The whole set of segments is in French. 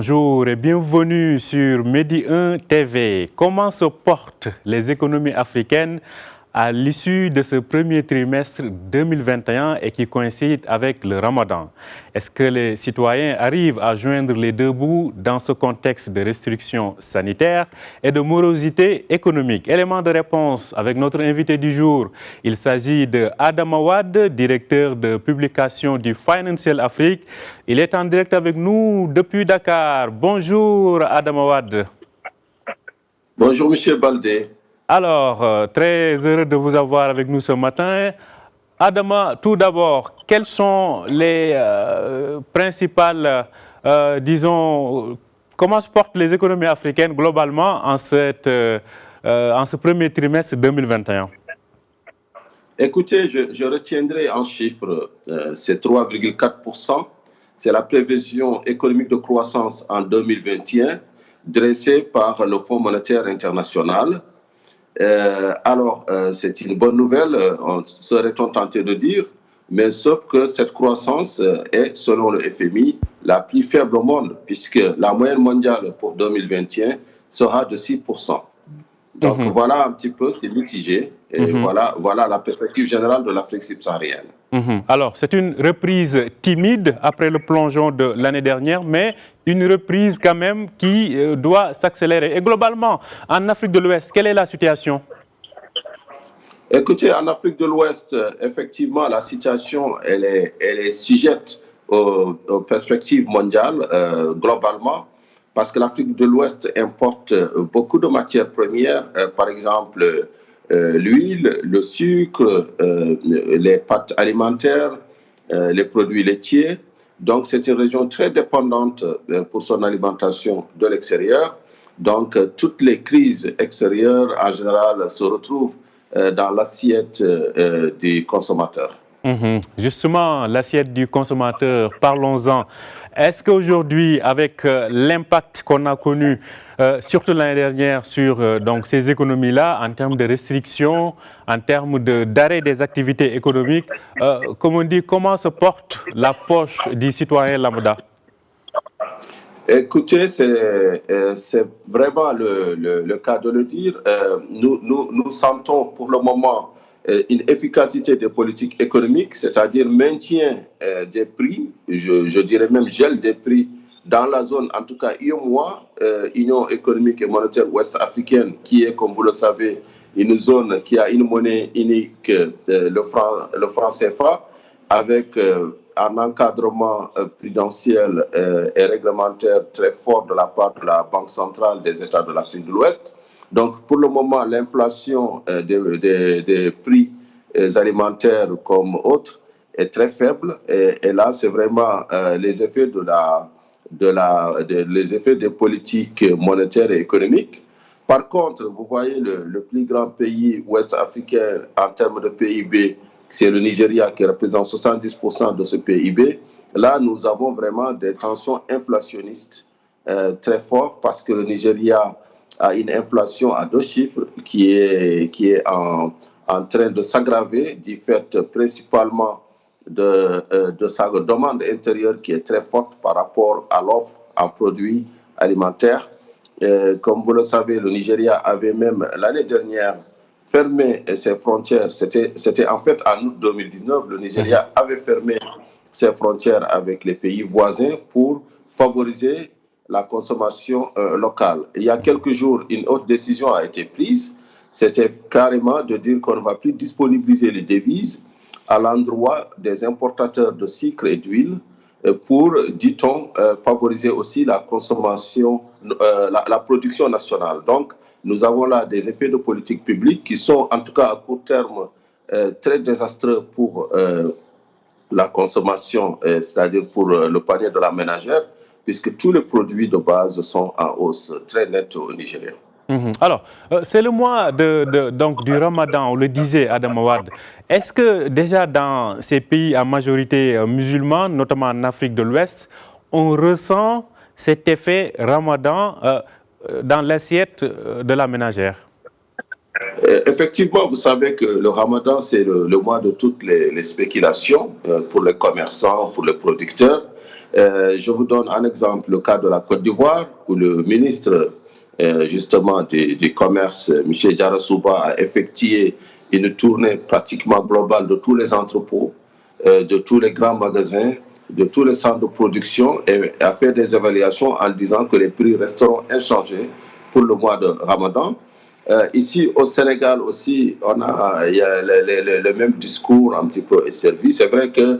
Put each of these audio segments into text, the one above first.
Bonjour et bienvenue sur Medi 1 TV. Comment se portent les économies africaines à l'issue de ce premier trimestre 2021 et qui coïncide avec le Ramadan? Est-ce que les citoyens arrivent à joindre les deux bouts dans ce contexte de restrictions sanitaires et de morosité économique? Élément de réponse avec notre invité du jour. Il s'agit de Adam Awad, directeur de publication du Financial Afrique. Il est en direct avec nous depuis Dakar. Bonjour Adam Awad. Bonjour Michel Baldé. Alors, très heureux de vous avoir avec nous ce matin. Adama, tout d'abord, quelles sont les principales, comment se portent les économies africaines globalement en ce premier trimestre 2021? Écoutez, je retiendrai en chiffres, c'est 3,4%. C'est la prévision économique de croissance en 2021 dressée par le Fonds monétaire international. C'est une bonne nouvelle, serait-on tenté de dire, mais sauf que cette croissance est, selon le FMI, la plus faible au monde, puisque la moyenne mondiale pour 2021 sera de 6%. Donc voilà un petit peu, c'est mitigé, et voilà la perspective générale de l'Afrique subsaharienne. Alors, c'est une reprise timide après le plongeon de l'année dernière, mais une reprise quand même qui doit s'accélérer. Et globalement, en Afrique de l'Ouest, quelle est la situation? Écoutez, en Afrique de l'Ouest, effectivement, la situation, elle est sujette aux perspectives mondiales, globalement, parce que l'Afrique de l'Ouest importe beaucoup de matières premières, par exemple l'huile, le sucre, les pâtes alimentaires, les produits laitiers. Donc, c'est une région très dépendante pour son alimentation de l'extérieur. Donc, toutes les crises extérieures, en général, se retrouvent dans l'assiette du consommateur. Justement, l'assiette du consommateur, parlons-en. Est-ce qu'aujourd'hui, avec l'impact qu'on a connu, surtout l'année dernière, sur ces économies-là, en termes de restrictions, en termes d'arrêt des activités économiques, comme on dit, comment se porte la poche du citoyen lambda? Écoutez, c'est vraiment le cas de le dire. Nous sentons pour le moment une efficacité des politiques économiques, c'est-à-dire maintien des prix, je dirais même gel des prix dans la zone, en tout cas UEMOA, Union économique et monétaire ouest-africaine, qui est, comme vous le savez, une zone qui a une monnaie unique, le franc CFA, avec un encadrement prudentiel et réglementaire très fort de la part de la Banque centrale des États de l'Afrique de l'Ouest. Donc, pour le moment, l'inflation des prix alimentaires comme autres est très faible. Et là, c'est vraiment les effets les effets des politiques monétaires et économiques. Par contre, vous voyez, le plus grand pays ouest-africain en termes de PIB, c'est le Nigeria qui représente 70% de ce PIB. Là, nous avons vraiment des tensions inflationnistes très fortes parce que le Nigeria a une inflation à 2 chiffres qui est en train de s'aggraver du fait principalement de sa demande intérieure qui est très forte par rapport à l'offre en produits alimentaires. Comme vous le savez, le Nigeria avait même l'année dernière fermé ses frontières. C'était en fait en août 2019, le Nigeria avait fermé ses frontières avec les pays voisins pour favoriser la consommation locale. Il y a quelques jours, une autre décision a été prise. C'était carrément de dire qu'on ne va plus disponibiliser les devises à l'endroit des importateurs de sucre et d'huile pour, dit-on, favoriser aussi la consommation, la production nationale. Donc, nous avons là des effets de politique publique qui sont, en tout cas à court terme, très désastreux pour la consommation, c'est-à-dire pour le panier de la ménagère, puisque tous les produits de base sont en hausse très nette au Nigeria. Alors, c'est le mois du Ramadan, on le disait, Adam Awad. Est-ce que déjà dans ces pays à majorité musulmane, notamment en Afrique de l'Ouest, on ressent cet effet Ramadan dans l'assiette de la ménagère? Effectivement, vous savez que le Ramadan, c'est le mois de toutes les spéculations pour les commerçants, pour les producteurs. Je vous donne un exemple, le cas de la Côte d'Ivoire, où le ministre justement du commerce, M. Diarra-Souba, a effectué une tournée pratiquement globale de tous les entrepôts, de tous les grands magasins, de tous les centres de production, et a fait des évaluations en disant que les prix resteront inchangés pour le mois de Ramadan. Ici au Sénégal aussi, il y a le même discours un petit peu servi. C'est vrai que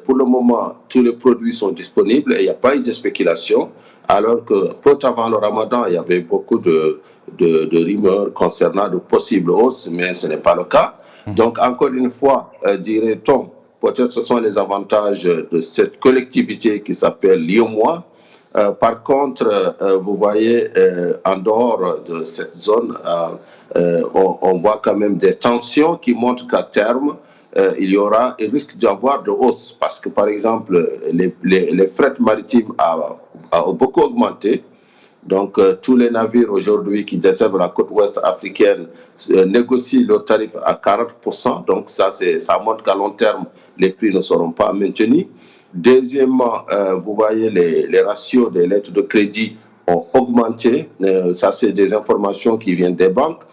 pour le moment, tous les produits sont disponibles et il n'y a pas eu de spéculation, alors que peu avant le Ramadan, il y avait beaucoup de rumeurs concernant de possibles hausses, mais ce n'est pas le cas. Donc encore une fois, dirait-on, peut-être ce sont les avantages de cette collectivité qui s'appelle l'IOMOA. Par contre, vous voyez, en dehors de cette zone, on voit quand même des tensions qui montrent qu'à terme, il risque d'y avoir de hausse. Parce que, par exemple, les frais maritimes ont beaucoup augmenté. Donc, tous les navires aujourd'hui qui desservent la côte ouest africaine négocient leurs tarifs à 40%. Donc, ça montre qu'à long terme, les prix ne seront pas maintenus. Deuxièmement, vous voyez les ratios des lettres de crédit ont augmenté. Ça, c'est des informations qui viennent des banques,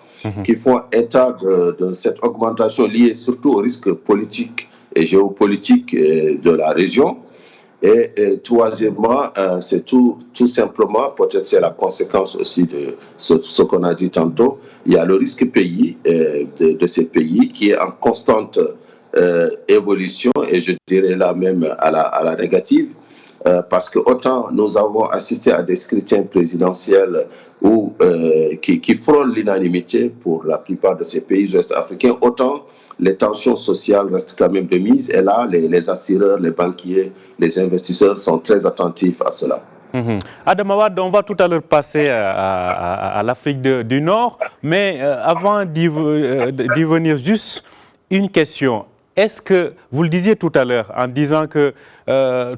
qui font état de cette augmentation liée surtout aux risques politiques et géopolitiques de la région. Et troisièmement, c'est tout simplement, peut-être c'est la conséquence aussi de ce qu'on a dit tantôt, il y a le risque pays de ces pays qui est en constante évolution, et je dirais là même à la négative, parce que autant nous avons assisté à des scrutins présidentiels qui frôlent l'unanimité pour la plupart de ces pays ouest-africains, autant les tensions sociales restent quand même de mise, et là les assureurs, les banquiers, les investisseurs sont très attentifs à cela. Adam Awad, on va tout à l'heure passer à l'Afrique du Nord, mais avant d'y venir, juste une question. Est-ce que, vous le disiez tout à l'heure, en disant que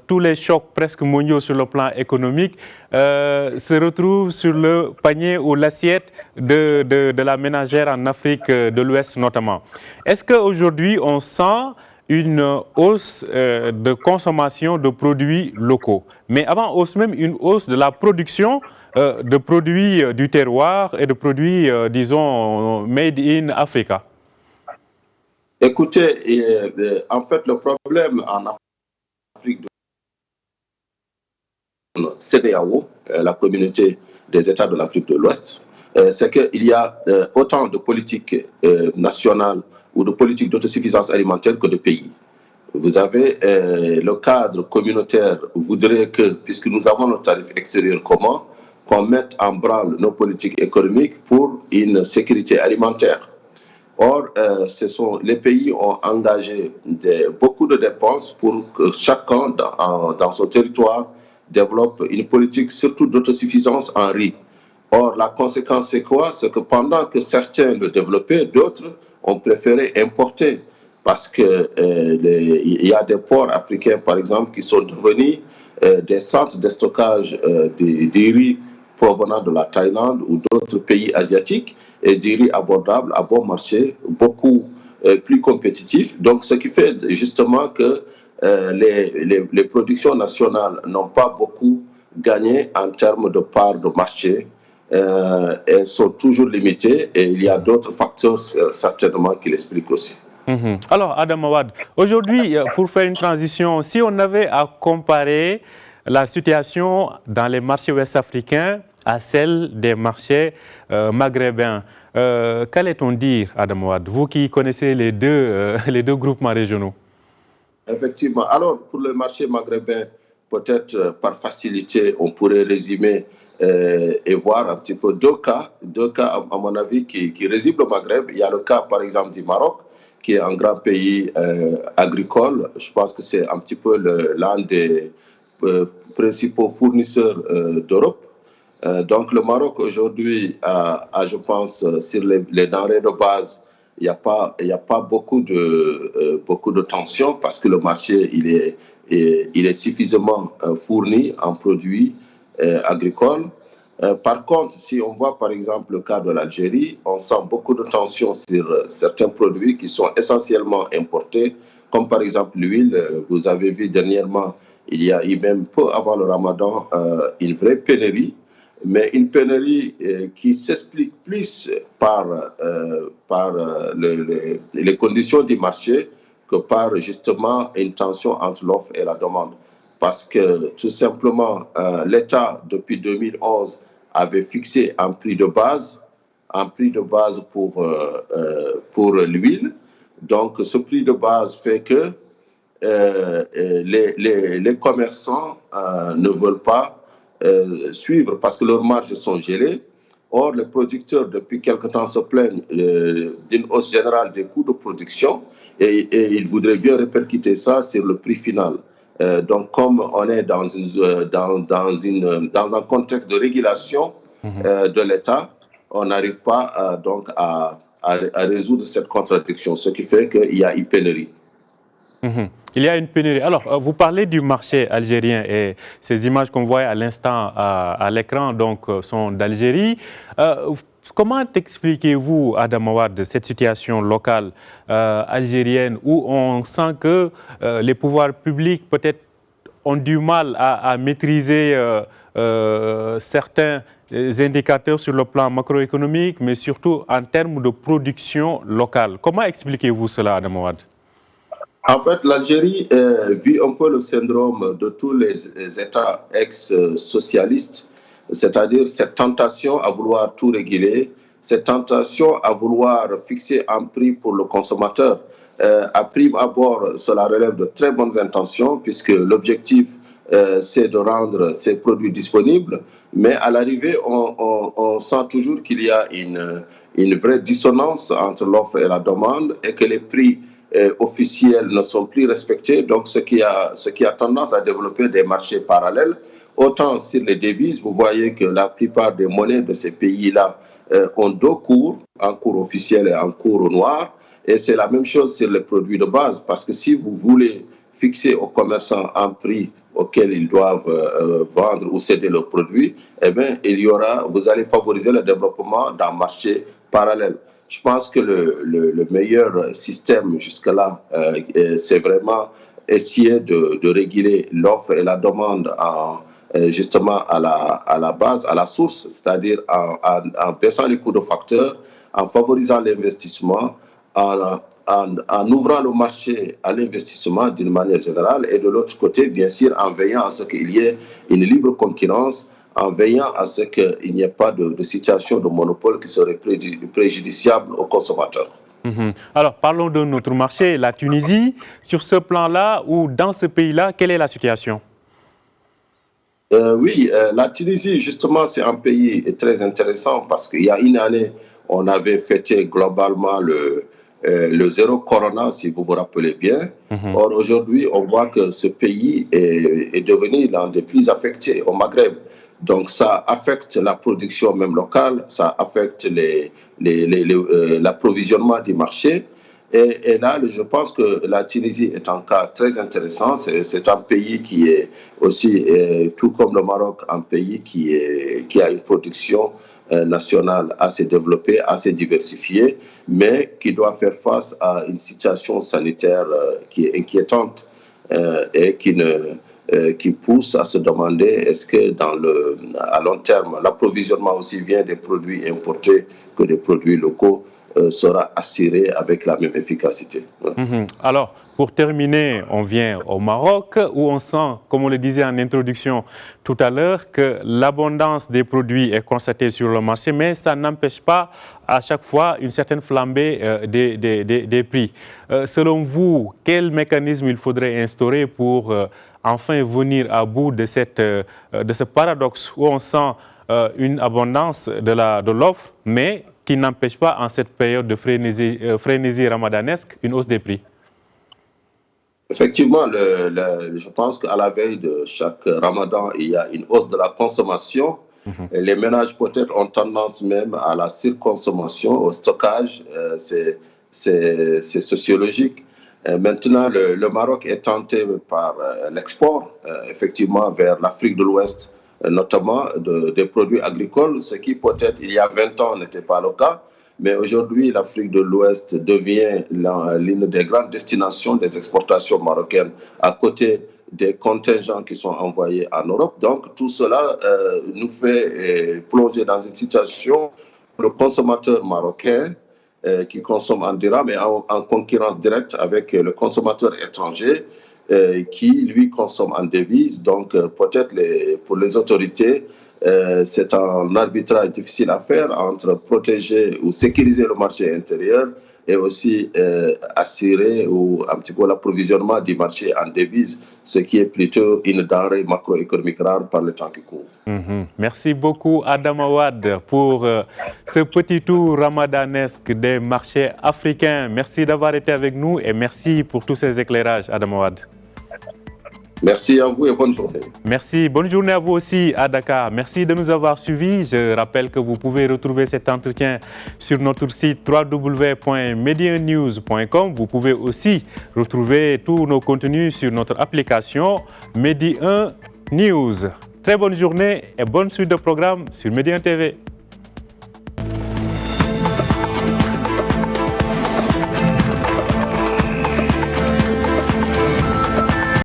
tous les chocs presque mondiaux sur le plan économique se retrouvent sur le panier ou l'assiette de la ménagère en Afrique de l'Ouest notamment. Est-ce qu'aujourd'hui on sent une hausse de consommation de produits locaux, mais avant hausse même une hausse de la production de produits du terroir et de produits, disons, made in Africa? Écoutez, en fait, le problème en Afrique de CEDEAO, la communauté des États de l'Afrique de l'Ouest, c'est qu'il y a autant de politiques nationales ou de politiques d'autosuffisance alimentaire que de pays. Vous avez le cadre communautaire voudrait que, puisque nous avons nos tarifs extérieurs communs, qu'on mette en branle nos politiques économiques pour une sécurité alimentaire. Or, les pays ont engagé beaucoup de dépenses pour que chacun dans son territoire développe une politique surtout d'autosuffisance en riz. Or, la conséquence, c'est quoi? C'est que pendant que certains le développaient, d'autres ont préféré importer. Parce qu'il y a des ports africains, par exemple, qui sont devenus des centres de stockage des riz provenant de la Thaïlande ou d'autres pays asiatiques, et des riz abordables, à bon marché, beaucoup plus compétitifs. Donc, ce qui fait justement que les productions nationales n'ont pas beaucoup gagné en termes de part de marché. Elles sont toujours limitées, et il y a d'autres facteurs certainement qui l'expliquent aussi. Alors, Adam Awad, aujourd'hui, pour faire une transition, si on avait à comparer la situation dans les marchés ouest-africains à celle des marchés maghrébins, qu'allait-on dire, Adam Awad, vous qui connaissez les deux groupements régionaux? Effectivement. Alors, pour le marché maghrébin, peut-être par facilité, on pourrait résumer et voir un petit peu deux cas à mon avis, qui résument le Maghreb. Il y a le cas, par exemple, du Maroc, qui est un grand pays agricole. Je pense que c'est un petit peu l'un des principaux fournisseurs d'Europe. Donc le Maroc aujourd'hui a, je pense, sur les denrées de base, il n'y a pas beaucoup de tension, parce que le marché il est suffisamment fourni en produits agricoles. Par contre, si on voit par exemple le cas de l'Algérie, on sent beaucoup de tensions sur certains produits qui sont essentiellement importés, comme par exemple l'huile. Vous avez vu dernièrement, il y a eu même peu avant le Ramadan une vraie pénurie, mais une pénurie qui s'explique plus par les conditions du marché que par justement une tension entre l'offre et la demande. Parce que tout simplement, l'État, depuis 2011, avait fixé un prix de base pour l'huile. Donc, ce prix de base fait que les commerçants ne veulent pas suivre parce que leurs marges sont gelées. Or, les producteurs, depuis quelque temps, se plaignent d'une hausse générale des coûts de production et ils voudraient bien répercuter ça sur le prix final. Donc, comme on est dans un contexte de régulation de l'État, on n'arrive pas donc à résoudre cette contradiction, ce qui fait qu'il y a une pénurie. Il y a une pénurie. Alors, vous parlez du marché algérien et ces images qu'on voit à l'instant à l'écran donc, sont d'Algérie. Comment expliquez-vous, Adam Awad, cette situation locale algérienne où on sent que les pouvoirs publics peut-être ont du mal à maîtriser certains indicateurs sur le plan macroéconomique, mais surtout en termes de production locale? Comment expliquez-vous cela, Adam Awad? En fait, l'Algérie vit un peu le syndrome de tous les États ex-socialistes, c'est-à-dire cette tentation à vouloir tout réguler, cette tentation à vouloir fixer un prix pour le consommateur. À prime abord, cela relève de très bonnes intentions, puisque l'objectif, c'est de rendre ces produits disponibles, mais à l'arrivée, on sent toujours qu'il y a une vraie dissonance entre l'offre et la demande et que les prix officiels ne sont plus respectés, donc ce qui a tendance à développer des marchés parallèles. Autant sur les devises, vous voyez que la plupart des monnaies de ces pays-là ont deux cours, un cours officiel et un cours noir, et c'est la même chose sur les produits de base, parce que si vous voulez fixer aux commerçants un prix auquel ils doivent vendre ou céder leurs produits, eh bien, vous allez favoriser le développement d'un marché parallèle. Je pense que le meilleur système jusque-là, c'est vraiment essayer de réguler l'offre et la demande justement à la base, à la source, c'est-à-dire en baissant les coûts de facteurs, en favorisant l'investissement, en ouvrant le marché à l'investissement d'une manière générale et de l'autre côté, bien sûr, en veillant à ce qu'il y ait une libre concurrence, en veillant à ce qu'il n'y ait pas de situation de monopole qui serait préjudiciable aux consommateurs. Alors, parlons de notre marché, la Tunisie. Sur ce plan-là ou dans ce pays-là, quelle est la situation? Oui, la Tunisie, justement, c'est un pays très intéressant parce qu'il y a une année, on avait fêté globalement le zéro corona, si vous vous rappelez bien. Or, aujourd'hui, on voit que ce pays est devenu l'un des plus affectés au Maghreb. Donc, ça affecte la production même locale, ça affecte l'approvisionnement du marché. Et là, je pense que la Tunisie est un cas très intéressant. C'est un pays qui est aussi, tout comme le Maroc, un pays qui a une production nationale assez développée, assez diversifiée, mais qui doit faire face à une situation sanitaire qui est inquiétante et qui pousse à se demander est-ce que à long terme, l'approvisionnement aussi bien des produits importés que des produits locaux sera assuré avec la même efficacité. Alors, pour terminer, on vient au Maroc où on sent, comme on le disait en introduction tout à l'heure, que l'abondance des produits est constatée sur le marché, mais ça n'empêche pas à chaque fois une certaine flambée des prix. Selon vous, quel mécanisme il faudrait instaurer pour enfin venir à bout de ce paradoxe où on sent une abondance de l'offre, mais qui n'empêche pas en cette période de frénésie ramadanesque une hausse des prix? Effectivement, je pense qu'à la veille de chaque ramadan, il y a une hausse de la consommation. Les ménages peut-être ont tendance même à la surconsommation, au stockage, c'est sociologique. Maintenant, le Maroc est tenté par l'export, effectivement, vers l'Afrique de l'Ouest, notamment des produits agricoles, ce qui peut-être il y a 20 ans n'était pas le cas. Mais aujourd'hui, l'Afrique de l'Ouest devient l'une des grandes destinations des exportations marocaines à côté des contingents qui sont envoyés en Europe. Donc, tout cela nous fait plonger dans une situation où le consommateur marocain qui consomme en dirham est en concurrence directe avec le consommateur étranger qui, lui, consomme en devises. Donc, peut-être pour les autorités, c'est un arbitrage difficile à faire entre protéger ou sécuriser le marché intérieur et aussi assurer un petit peu l'approvisionnement du marché en devises, ce qui est plutôt une denrée macroéconomique rare par le temps qui court. Merci beaucoup Adama Wade pour ce petit tour ramadanesque des marchés africains. Merci d'avoir été avec nous et merci pour tous ces éclairages, Adama Wade. Merci à vous et bonne journée. Merci, bonne journée à vous aussi à Dakar. Merci de nous avoir suivis. Je rappelle que vous pouvez retrouver cet entretien sur notre site www.medianews.com. Vous pouvez aussi retrouver tous nos contenus sur notre application Medi 1 News. Très bonne journée et bonne suite de programme sur Medi 1 TV.